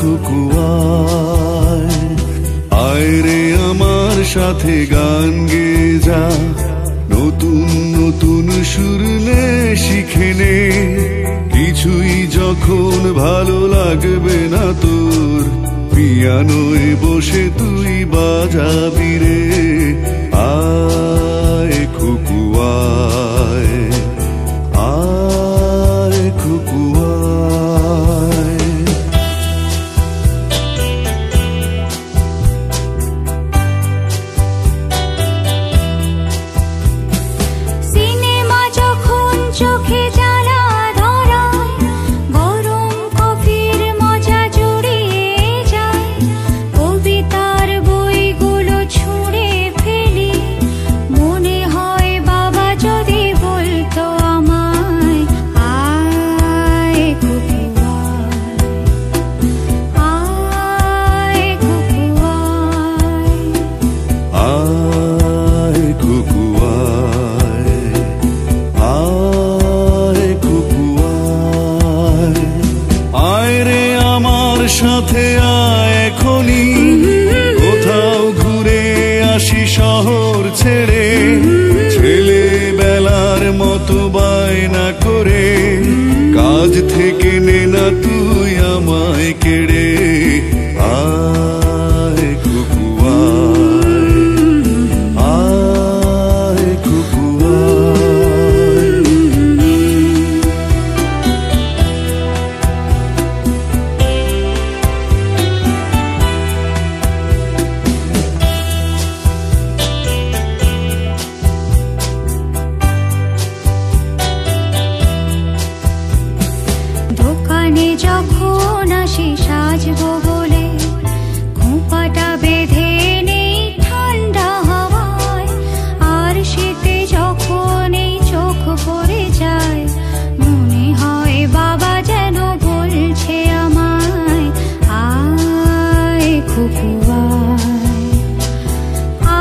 খুকুয়ায়, আয় রে আমার সাথে গান গেয়ে যা, নতুন নতুন সুর নে শিখে নে। কিছুই যখন ভালো লাগবে না তোর, পিয়ানোয় বসে তুই বাজাবি রে। আয় খুকুয়ায়, আয় খুকুয়ায়। সিনেমা যখন চোখে জ্বালা ধরায়, গরম কফির মজা জুড়িয়ে যায়, কবিতার বইগুলো ছুঁড়ে ফেলি, মনে হয় বাবা যদি বলতো আমায়, আয় খুকুয়ায়, আয় খুকুয়ায়, আয় খুকুয়ায়, আয় খুকুয়ায়। আয় রে আমার সাথে আয় এখনি, কোথাও ঘুরে আসি শহর ছেড়ে। ছেলেবেলার মতো বায়না করে, কাজ থেকে নে না তুই আমায় কেড়ে। আয় খুকুয়ায়, আয় খুকুয়ায়। দোকানে যখন আসি সাজবো বলে, খোঁপাটা বেঁধে নেই ঠান্ডা হাওয়ায়, আর শীতে যখন এই চোখ পড়ে যায়, মনে হয় বাবা যেন বলছে আমায়, আয় খুকুয়ায়,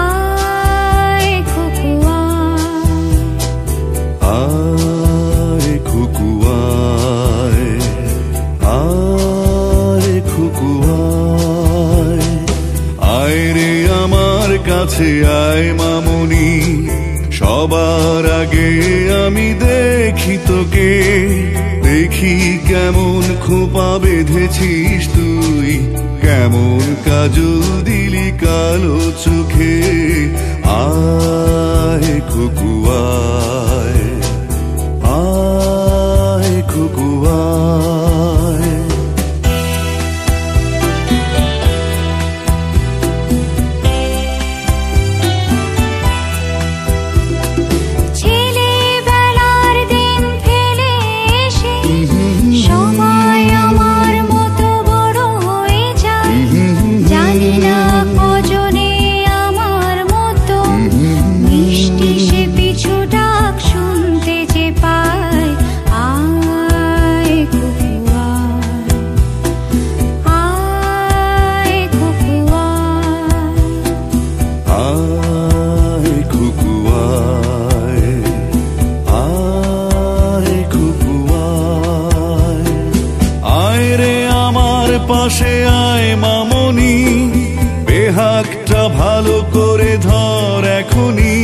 আয় খুকুয়ায়, আয় খুকুয়ায়, আয় খুকুয়ায়। আয় রে আমার কাছে আয় মামনি, সবার আগে আমি দেখি তোকে। দেখি কেমন খোপা বেঁধেছিস তুই, কেমন কাজল দিলি কালো চোখে। আয় খুকুয়ায়, আয় খুকুয়ায়। ছেলেবেলার দিন ফেলে এসে সবাই আমার মতো বড় হয়ে যায়, জানি না কজনে আমার মতো মিষ্টি সে পিছু ডাক শুনতে যে পায়। আয় খুকুয়ায়, আয় খুকুয়ায়, আয় খুকুয়ায়, আয় খুকুয়ায়। আয় রে আমার পাশে আয় মামনি, বেহাগটা ভালো করে ধর এখনি।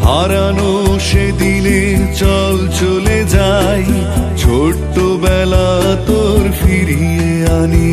হারানো সে দিলে চল চলে যাই, ছোট্টবেলা তোর ফিরিয়ে আনি।